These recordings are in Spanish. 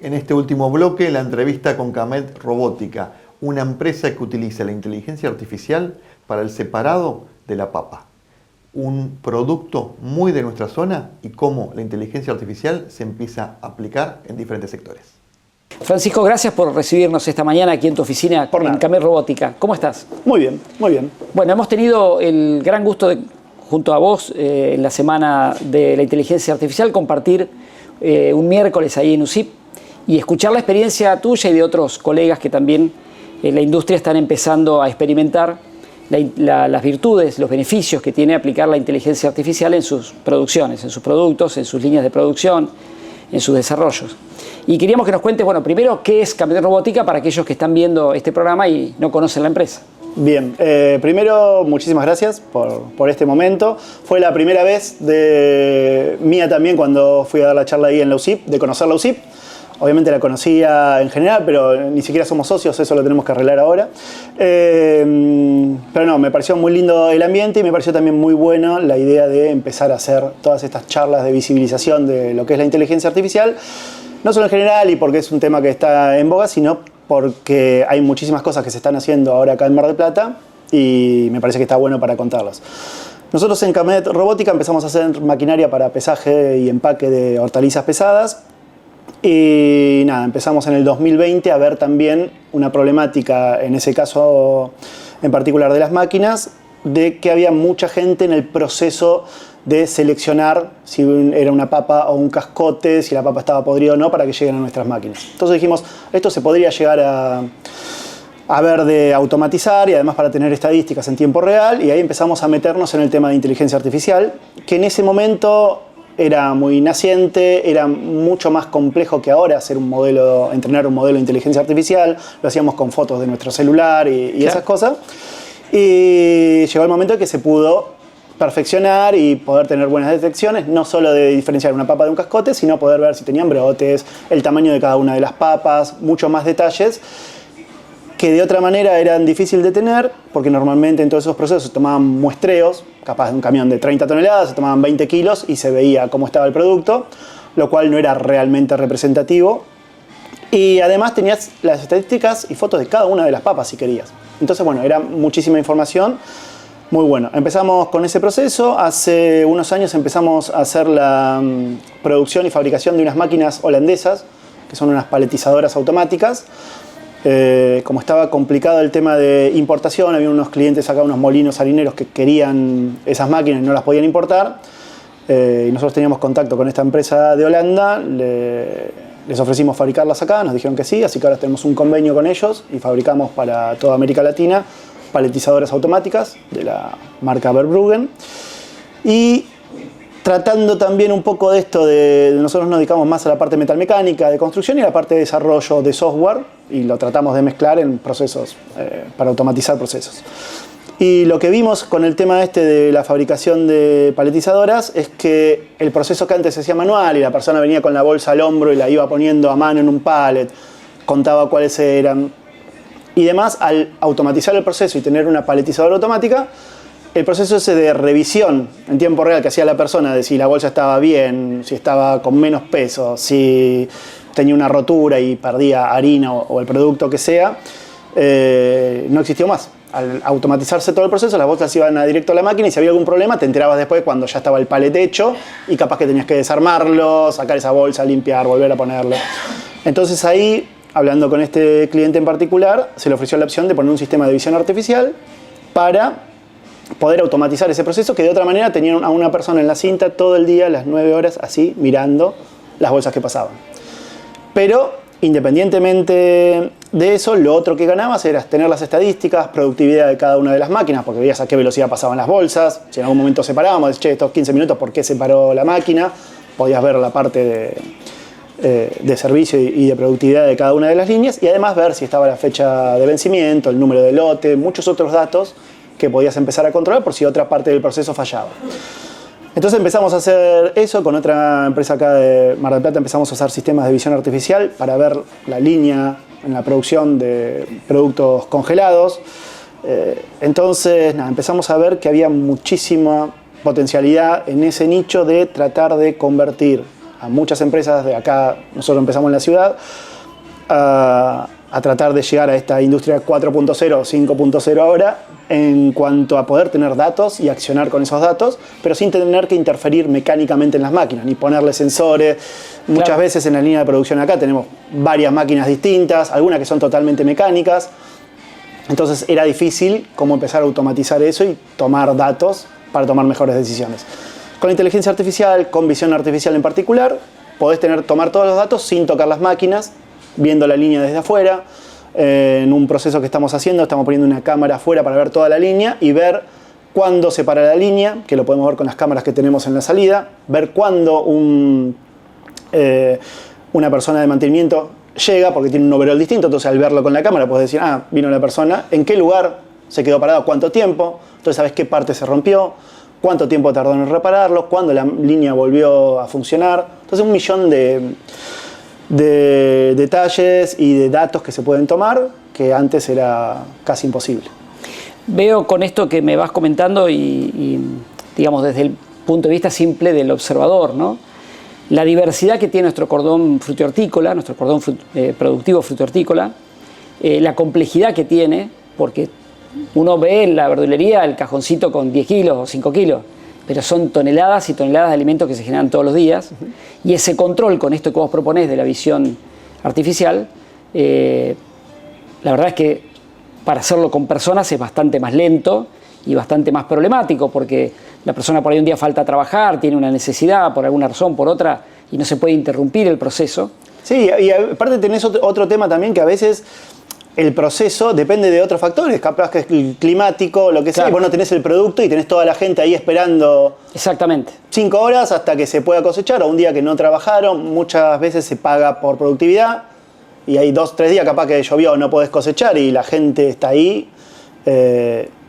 En este último bloque, la entrevista con Camet Robótica, una empresa que utiliza la inteligencia artificial para el separado de la papa. Un producto muy de nuestra zona y cómo la inteligencia artificial se empieza a aplicar en diferentes sectores. Francisco, gracias por recibirnos esta mañana aquí en tu oficina en Camet Robótica. ¿Cómo estás? Muy bien, muy bien. Bueno, hemos tenido el gran gusto de, junto a vos, en la Semana de la Inteligencia Artificial, compartir un miércoles ahí en USIP y escuchar la experiencia tuya y de otros colegas que también en la industria están empezando a experimentar las virtudes, los beneficios que tiene aplicar la inteligencia artificial en sus producciones, en sus productos, en sus líneas de producción, en sus desarrollos. Y queríamos que nos cuentes, bueno, primero, ¿qué es Camet Robótica para aquellos que están viendo este programa y no conocen la empresa? Bien, primero, muchísimas gracias por este momento. Fue la primera vez mía también cuando fui a dar la charla ahí en la USIP, de conocer la USIP. Obviamente la conocía en general, pero ni siquiera somos socios, eso lo tenemos que arreglar ahora. Pero no, me pareció muy lindo el ambiente y me pareció también muy bueno la idea de empezar a hacer todas estas charlas de visibilización de lo que es la inteligencia artificial. No solo en general y porque es un tema que está en boga, sino porque hay muchísimas cosas que se están haciendo ahora acá en Mar del Plata y me parece que está bueno para contarlas. Nosotros en Camet Robótica empezamos a hacer maquinaria para pesaje y empaque de hortalizas pesadas. Y nada, empezamos en el 2020 a ver también una problemática, en ese caso en particular de las máquinas, de que había mucha gente en el proceso de seleccionar si era una papa o un cascote, si la papa estaba podrida o no, para que lleguen a nuestras máquinas. Entonces dijimos, esto se podría llegar a ver de automatizar y además para tener estadísticas en tiempo real, y ahí empezamos a meternos en el tema de inteligencia artificial, que en ese momento era muy naciente, era mucho más complejo que ahora hacer entrenar un modelo de inteligencia artificial. Lo hacíamos con fotos de nuestro celular y esas cosas. Y llegó el momento en que se pudo perfeccionar y poder tener buenas detecciones, no solo de diferenciar una papa de un cascote, sino poder ver si tenían brotes, el tamaño de cada una de las papas, muchos más detalles que de otra manera eran difíciles de tener, porque normalmente en todos esos procesos se tomaban muestreos, capaz de un camión de 30 toneladas, se tomaban 20 kilos y se veía cómo estaba el producto, lo cual no era realmente representativo. Y además tenías las estadísticas y fotos de cada una de las papas si querías. Entonces, bueno, era muchísima información, muy bueno. Empezamos con ese proceso, hace unos años empezamos a hacer la producción y fabricación de unas máquinas holandesas, que son unas paletizadoras automáticas. Como estaba complicado el tema de importación, había unos clientes acá, unos molinos harineros que querían esas máquinas y no las podían importar, y nosotros teníamos contacto con esta empresa de Holanda, les ofrecimos fabricarlas acá, nos dijeron que sí, así que ahora tenemos un convenio con ellos y fabricamos para toda América Latina paletizadoras automáticas de la marca Verbruggen. Y tratando también un poco de esto, nosotros nos dedicamos más a la parte metalmecánica de construcción y a la parte de desarrollo de software, y lo tratamos de mezclar en procesos, para automatizar procesos. Y lo que vimos con el tema de la fabricación de paletizadoras es que el proceso que antes se hacía manual y la persona venía con la bolsa al hombro y la iba poniendo a mano en un pallet, contaba cuáles eran y demás, al automatizar el proceso y tener una paletizadora automática, el proceso ese de revisión en tiempo real que hacía la persona de si la bolsa estaba bien, si estaba con menos peso, si tenía una rotura y perdía harina o el producto que sea, no existió más. Al automatizarse todo el proceso, las bolsas iban directo a la máquina y si había algún problema te enterabas después cuando ya estaba el palet hecho y capaz que tenías que desarmarlo, sacar esa bolsa, limpiar, volver a ponerlo. Entonces ahí, hablando con este cliente en particular, se le ofreció la opción de poner un sistema de visión artificial para poder automatizar ese proceso, que de otra manera tenían a una persona en la cinta todo el día, las 9 horas, así, mirando las bolsas que pasaban. Pero, independientemente de eso, lo otro que ganabas era tener las estadísticas, productividad de cada una de las máquinas, porque veías a qué velocidad pasaban las bolsas, si en algún momento separábamos, che, estos 15 minutos, ¿por qué se paró la máquina? Podías ver la parte de servicio y de productividad de cada una de las líneas, y además ver si estaba la fecha de vencimiento, el número de lote, muchos otros datos que podías empezar a controlar por si otra parte del proceso fallaba. Entonces empezamos a hacer eso con otra empresa acá de Mar del Plata, empezamos a usar sistemas de visión artificial para ver la línea en la producción de productos congelados. Entonces empezamos a ver que había muchísima potencialidad en ese nicho de tratar de convertir a muchas empresas de acá, nosotros empezamos en la ciudad, a tratar de llegar a esta industria 4.0 o 5.0 ahora, en cuanto a poder tener datos y accionar con esos datos, pero sin tener que interferir mecánicamente en las máquinas, ni ponerle sensores. Muchas Claro. veces en la línea de producción acá tenemos varias máquinas distintas, algunas que son totalmente mecánicas. Entonces era difícil cómo empezar a automatizar eso y tomar datos para tomar mejores decisiones. Con inteligencia artificial, con visión artificial en particular, podés tomar todos los datos sin tocar las máquinas, viendo la línea desde afuera. En un proceso que estamos haciendo, estamos poniendo una cámara afuera para ver toda la línea y ver cuándo se para la línea, que lo podemos ver con las cámaras que tenemos en la salida, ver cuándo una persona de mantenimiento llega, porque tiene un overall distinto, entonces al verlo con la cámara puedes decir, vino la persona, en qué lugar se quedó parado, cuánto tiempo, entonces sabes qué parte se rompió, cuánto tiempo tardó en repararlo, cuándo la línea volvió a funcionar. Entonces un millón de detalles y de datos que se pueden tomar que antes era casi imposible. Veo con esto que me vas comentando y digamos desde el punto de vista simple del observador, ¿no? La diversidad que tiene nuestro cordón frutihortícola, nuestro cordón productivo frutihortícola, la complejidad que tiene, porque uno ve en la verdulería el cajoncito con 10 kilos o 5 kilos, pero son toneladas y toneladas de alimentos que se generan todos los días, y ese control con esto que vos proponés de la visión artificial, la verdad es que para hacerlo con personas es bastante más lento y bastante más problemático, porque la persona por ahí un día falta a trabajar, tiene una necesidad por alguna razón, por otra, y no se puede interrumpir el proceso. Sí, y aparte tenés otro tema también, que a veces el proceso depende de otros factores, capaz que es el climático, lo que sea, Claro. y vos no tenés el producto y tenés toda la gente ahí esperando Exactamente. 5 horas hasta que se pueda cosechar, o un día que no trabajaron. Muchas veces se paga por productividad y hay 2, 3 días capaz que llovió, no podés cosechar y la gente está ahí,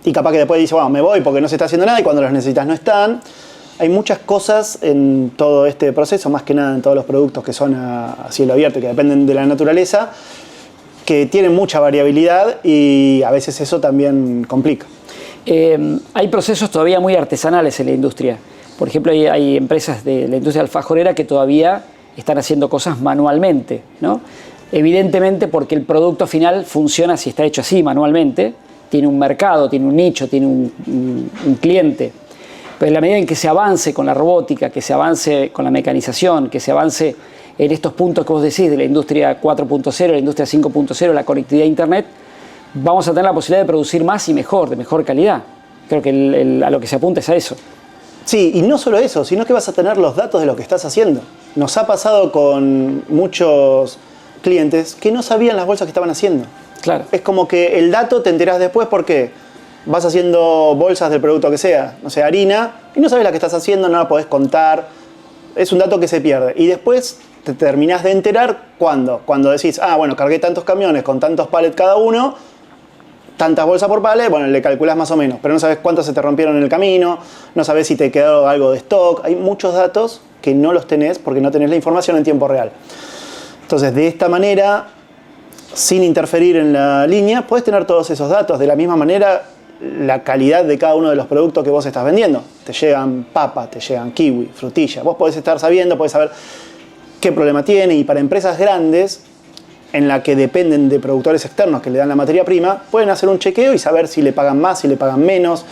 y capaz que después dice, bueno, me voy porque no se está haciendo nada, y cuando los necesitas no están. Hay muchas cosas en todo este proceso, más que nada en todos los productos que son a cielo abierto, que dependen de la naturaleza, que tienen mucha variabilidad y a veces eso también complica. Hay procesos todavía muy artesanales en la industria. Por ejemplo, hay empresas de la industria alfajorera que todavía están haciendo cosas manualmente, ¿no? Evidentemente porque el producto final funciona si está hecho así, manualmente. Tiene un mercado, tiene un nicho, tiene un cliente. Pero en la medida en que se avance con la robótica, que se avance con la mecanización, que se avance en estos puntos que vos decís de la industria 4.0, la industria 5.0, la conectividad a Internet, vamos a tener la posibilidad de producir más y mejor, de mejor calidad. Creo que a lo que se apunta es a eso. Sí, y no solo eso, sino que vas a tener los datos de lo que estás haciendo. Nos ha pasado con muchos clientes que no sabían las bolsas que estaban haciendo. Claro. Es como que el dato te enterás después porque vas haciendo bolsas del producto que sea, no sé, harina, y no sabes la que estás haciendo, no la podés contar. Es un dato que se pierde. Y después te terminás de enterar cuando decís, bueno, cargué tantos camiones con tantos pallets cada uno, tantas bolsas por pallet, bueno, le calculás más o menos, pero no sabes cuántas se te rompieron en el camino, no sabes si te quedó algo de stock. Hay muchos datos que no los tenés porque no tenés la información en tiempo real. Entonces, de esta manera, sin interferir en la línea, puedes tener todos esos datos. De la misma manera, la calidad de cada uno de los productos que vos estás vendiendo. Te llegan papa, te llegan kiwi, frutilla. Vos podés estar sabiendo, podés saber qué problema tiene. Y para empresas grandes, en la que dependen de productores externos que le dan la materia prima, pueden hacer un chequeo y saber si le pagan más, si le pagan menos,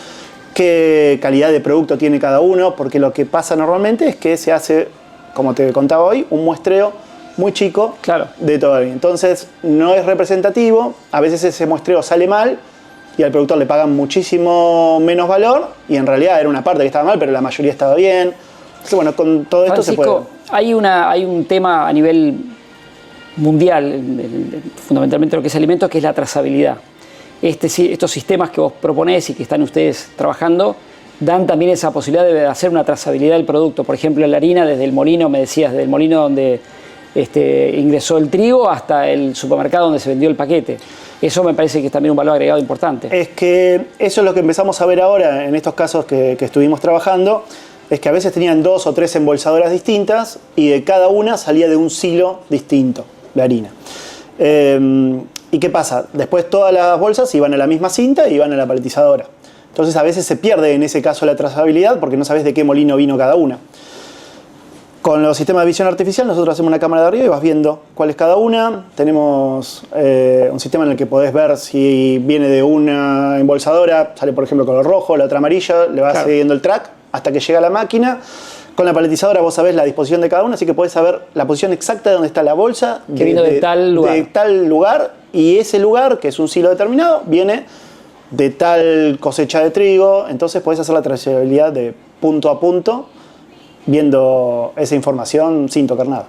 qué calidad de producto tiene cada uno, porque lo que pasa normalmente es que se hace, como te contaba hoy, un muestreo muy chico, Claro, de todo bien. Entonces no es representativo, a veces ese muestreo sale mal y al productor le pagan muchísimo menos valor y en realidad era una parte que estaba mal, pero la mayoría estaba bien. Entonces, bueno, con todo esto se puede... Francisco, hay un tema a nivel mundial, fundamentalmente lo que es alimentos, que es la trazabilidad. Estos sistemas que vos proponés y que están ustedes trabajando dan también esa posibilidad de hacer una trazabilidad del producto. Por ejemplo, la harina desde el molino, me decías, desde el molino donde ingresó el trigo hasta el supermercado donde se vendió el paquete. Eso me parece que es también un valor agregado importante. Es que eso es lo que empezamos a ver ahora en estos casos que estuvimos trabajando, es que a veces tenían 2 o 3 embolsadoras distintas y de cada una salía de un silo distinto de harina. ¿Y qué pasa? Después todas las bolsas iban a la misma cinta y iban a la paletizadora. Entonces a veces se pierde en ese caso la trazabilidad porque no sabes de qué molino vino cada una. Con los sistemas de visión artificial nosotros hacemos una cámara de arriba y vas viendo cuál es cada una. Tenemos un sistema en el que podés ver si viene de una embolsadora, sale por ejemplo color rojo, la otra amarilla, le vas siguiendo el track hasta que llega a la máquina. Con la paletizadora vos sabés la disposición de cada una, así que podés saber la posición exacta de dónde está la bolsa. Que vino de tal lugar. De tal lugar, y ese lugar, que es un silo determinado, viene de tal cosecha de trigo. Entonces podés hacer la trazabilidad de punto a punto, viendo esa información sin tocar nada.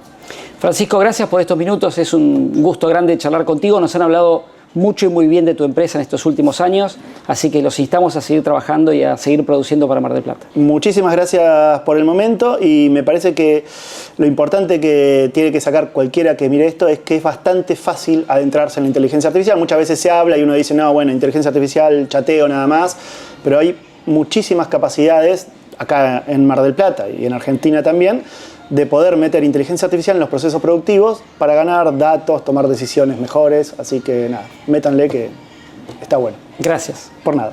Francisco, gracias por estos minutos. Es un gusto grande charlar contigo. Nos han hablado mucho y muy bien de tu empresa en estos últimos años, así que los instamos a seguir trabajando y a seguir produciendo para Mar del Plata. Muchísimas gracias por el momento, y me parece que lo importante que tiene que sacar cualquiera que mire esto es que es bastante fácil adentrarse en la inteligencia artificial. Muchas veces se habla y uno dice, no, bueno, inteligencia artificial, chateo nada más, pero hay muchísimas capacidades acá en Mar del Plata y en Argentina también, de poder meter inteligencia artificial en los procesos productivos para ganar datos, tomar decisiones mejores. Así que nada, métanle que está bueno. Gracias. Por nada.